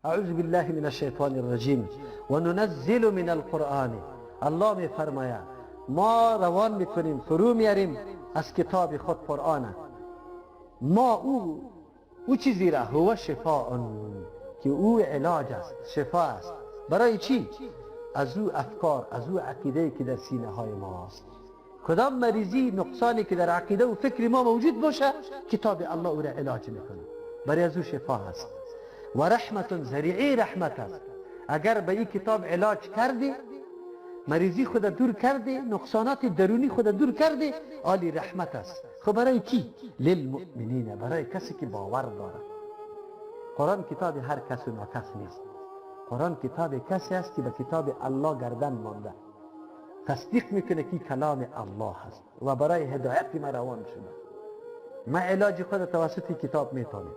اعوذ بالله من الشیطان الرجیم و ننزل من القرآن. الله می فرماید ما روان میکنیم، فرو میاریم از کتاب خود قرآن. ما او چیزی را هو شفاء، که او علاج است، شفا است. برای چی؟ از او افکار، از او عقیده که در سینه های ما است. کدام مریضی، نقصانی که در عقیده و فکر ما موجود باشه، کتاب الله او را علاج میکنه، برای از او شفا هست. و رحمت، ذریعه رحمت است. اگر به این کتاب علاج کردی، مریضی خود دور کردی، نقصانات درونی خود دور کردی، عالی رحمت است. خب برای کی؟ للمؤمنین، برای کسی که باور داره. قرآن کتاب هر کس و ناکس نیست. قرآن کتاب کسی است که به کتاب الله گردن مانده، تصدیق میکنه که کلام الله هست و برای هدایت ما روان شده. ما علاج خود توسط کتاب میتونیم،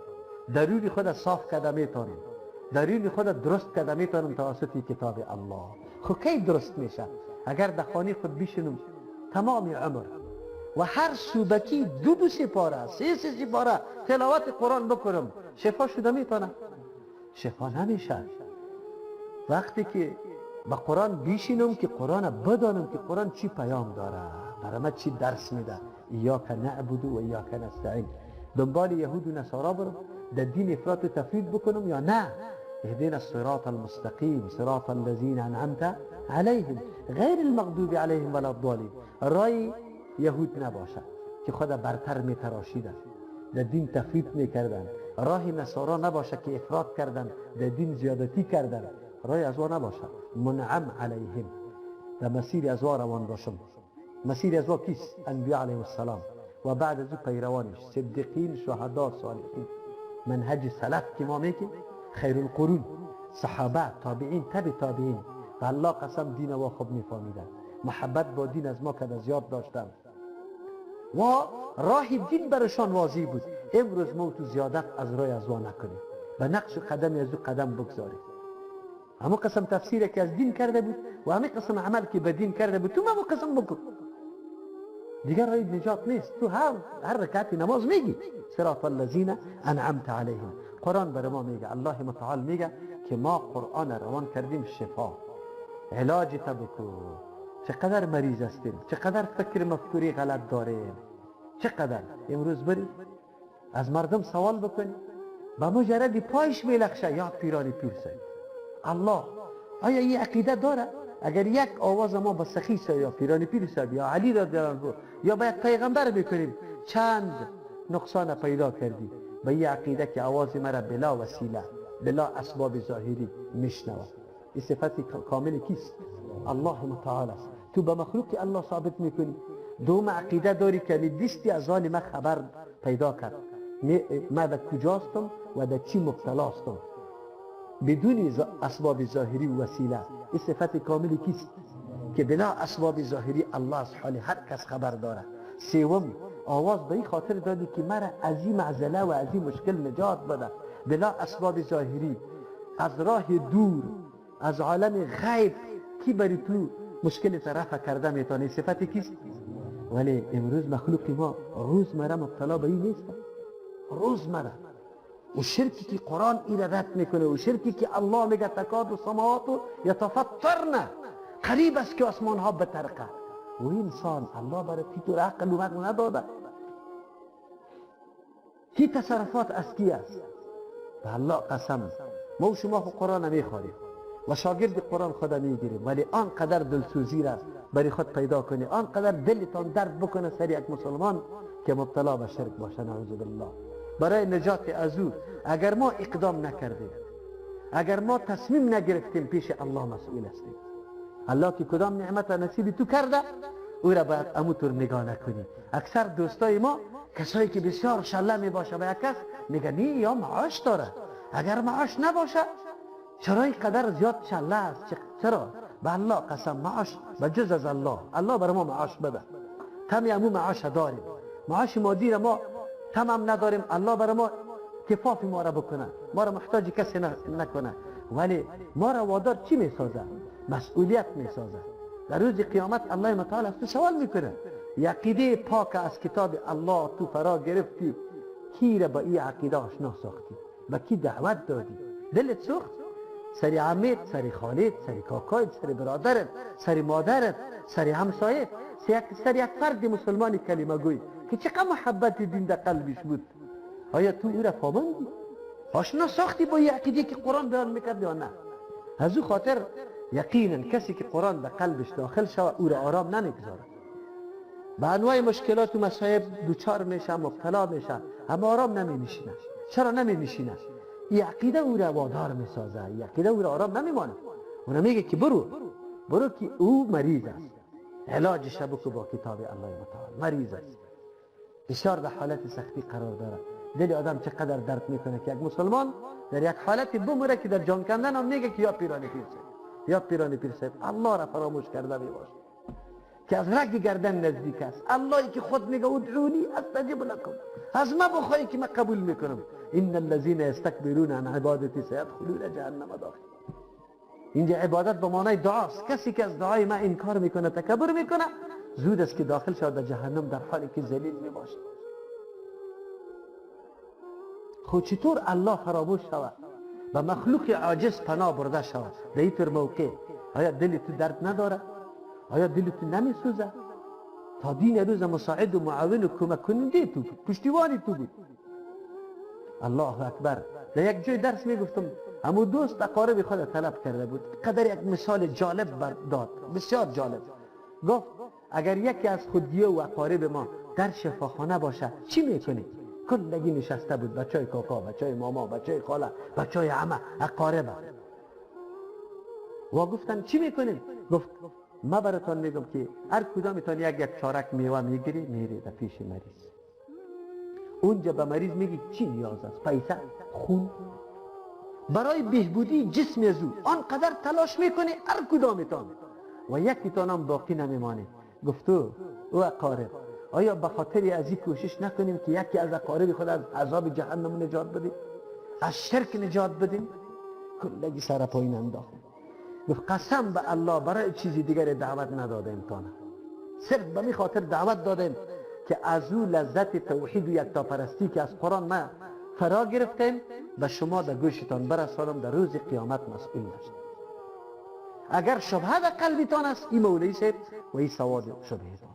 درون خود صاف کرده میتونیم، درون خود درست کرده میتونیم توسط کتاب الله. خب کی درست میشه؟ اگر در خانه خود بشینم تمام عمر و هر صوبکی دو سپاره، سه سپاره تلاوت قرآن بکنم، شفا شده میتونه؟ شفا نمیشه. وقتی که با قرآن بیشینم که قرآن بدانم که قرآن چی پیام داره، برای ما چی درس میده. ایاک نعبد و ایاک نستعین. دنبال یهود و نصارا برم در دین افراط و تفرید بکنم یا نه؟ اهدنا الصراط المستقیم صراط الذین انعمت علیهم غیر المغضوب علیهم ولا الضالین. رای یهود نباشه که خود برتر میتراشیدن، در دین تفرید میکردن. راه نصارا نباشه که افراط کردن، در دین زیادتی کردن. رای از او نباشه، منعم علیهم، در مسیر از او روان باشم. مسیر از او کیست؟ انبیاء علیهم السلام و بعد از او پیروانش، صدیقین، شهدا، صالحین. منهج سلف که ما میگیم، خیر القرون، صحابه، تابعین، تبع تابعین. و الله قسم دین و خوب میفهمیدن، محبت با دین از ما که زیاد داشتن و راه دین برشان واضح بود. امروز ما تو زیادت از راه از او نکنیم، به نقش قدم از او قدم بگذاریم. همه قسم تفسیر که از دین کرده بود و همه قسم عمل که به دین کرده بود، تو همه قسم بکن، دیگر راه نجات نیست. تو هر رکعت نماز میگی صراط الذین انعمت علیهم. قرآن بر ما میگه، الله متعال میگه که ما قرآن روان کردیم شفا، علاج تبکو. چقدر مریض هستیم، چقدر فکر مفکوری غلط داریم، چقدر. امروز برید از مردم سوال بکنی، با مجرد پایش میلخشه یا پیرانی پیر سید الله. آیا این عقیده داره؟ اگر یک آواز ما با سخی یا پیرانی پیر صاحب یا علی رضی الله عنه یا با یک پیغمبر بکنیم، چند نقصان پیدا کردی. با این عقیده که آواز مرا بلا وسیله، بلا اسباب ظاهری میشنوه. این صفت کامل کیست؟ الله متعال است. تو به مخلوق الله ثابت میکنی. دوم عقیده داری که دستی از آن ما خبر پیدا کرد، ما در کجاستم و در چی مبتلاستم، بدون اسباب ظاهری و وسیله. این صفت کامل کیست؟ که بلا اسباب ظاهری الله از حال هر کس خبر داره. سوم آواز به این خاطر دادی که مرا از این معضله و از این مشکل نجات بده، بلا اسباب ظاهری، از راه دور، از عالم غیب کی بری تو مشکل طرف کرده میتونه. صفت کیست؟ ولی امروز مخلوق ما روزمره مبتلا به این نیست. روزمره و شرکی که قرآن این رد میکنه و شرکی که الله میگه تکاد السماوات یتفطرن، قریب است که آسمان ها بترقه. و انسان الله برای تو عقل و مغز نداده. کی تصرفات از کی است؟ به الله قسم. ما و شما قرآن میخواریم و شاگرد قرآن خود میگیریم، ولی آنقدر دلسوزی را برای خود پیدا کنی، آنقدر دلتان درد بکنه سر یک مسلمان که مبتلا به شرک باشه، نعوذ بالله. برای نجات از او اگر ما اقدام نکردیم، اگر ما تصمیم نگرفتیم، پیش الله مسئول هستیم. الله که کدام نعمت نصیب تو کرده او را باید اموتور نگاه نکنی. اکثر دوستای ما کسایی که بسیار شله می باشه به یک کس میگه نی یا معاش داره، اگر معاش نباشه چرا این قدر زیاد شله است؟ چرا؟ به الله قسم معاش به جز از الله، الله برای ما معاش بده. تمی امو معاش داریم، معاش مادی را ما تمام نداریم، الله برای ما کفاف ما را بکنه، ما را محتاج کسی نکنه. ولی ما را وادار چی میسازه؟ مسئولیت میسازه. در روز قیامت الله متعال از تو سوال میکنه، عقیده پاک از کتاب الله تو فرا گرفتی، کی را با این عقیده آشنا ساختی؟ با کی دعوت دادی؟ دلت سوخت سری عمیت، سری خالت، سری کاکایت، سری برادرت، سری مادرت، سری همسایت، سری یک فرد مسلمانی کلمه گوی که چقدر محبت دین در قلبش بود، آیا تو او را پابندی؟ آشنا ساختی با یه عقیده که قرآن بیان میکرد یا نه؟ از او خاطر یقینا کسی که قرآن به قلبش داخل شود او را آرام نمیگذاره، به انواع مشکلات و مصائب دوچار میشه، مبتلا میشه، اما آرام نمیشینه. چرا نمیشینه؟ این عقیده او را وادار میسازه، این عقیده او را آرام نمیمانه. اون میگه که برو که او مریض است، علاجش بکو با کتاب الله متعال. مریض است، بسیار در حالت سختی قرار داره. دل آدم چقدر درد میکنه که یک مسلمان در یک حالتی بمره که در جان کندن هم میگه که یا پیران پیر صاحب، یا پیران پیر صاحب. الله را فراموش کرده میباشه که از رگ گردن نزدیک است. اللهی که خود میگه ادعونی استجب لکم، از ما بخواهی که من قبول میکنم. ان الذين يستكبرون عن عبادتي سيدخلون جهنم داخل. اینجا عبادت به معنای دعاست. کسی که از دعای ما انکار میکنه، تکبر میکنه، زود است که داخل شود در جهنم در حالی که ذلیل میباشه. خود چطور الله فراموش شود و مخلوق عاجز پناه برده شود در اینطور موقع؟ آیا دل تو درد نداره؟ آیا دل تو نمیسوزه؟ تا دین روز مساعد و معاون و کمک کننده تو بود، پشتیبانی تو بود. الله اکبر. در یک جای درس میگفتم، همون دوست اقارب خود طلب کرده بود، قدر یک مثال جالب داد، بسیار جالب. گفت اگر یکی از خودیه و اقارب ما در شفاخانه باشه چی میکنی؟ کلگی نشسته بود، بچای کاکا، بچای ماما، بچای خاله، بچای عمه، اقارب. و گفتن چی میکنیم؟ گفت ما براتون میگم که هر کدامتون یک چارک میوه میگیری میری در پیش مریض. اونجا به مریض میگی چی نیاز است؟ پیسه؟ خون؟ برای بهبودی جسم از آنقدر تلاش میکنی هر کدامتون و یکیتون هم باقی نمیمانه. گفتو او اقارب، آیا به خاطر از این کوشش نکنیم که یکی از اقارب خود از عذاب جهنم نجات بدیم، از شرک نجات بدیم؟ کلگی سر پایین انداخت. گفت قسم به الله برای چیزی دیگر دعوت ندادیم تانه، صرف به می خاطر دعوت دادیم که از او لذت توحید و یکتاپرستی که از قرآن ما فرا گرفتیم به شما در گوشتان برسانم، در روز قیامت مسئول باشید. اگر شبهه در قلبتان است این مولوی صاحب و این سواد شبهتان.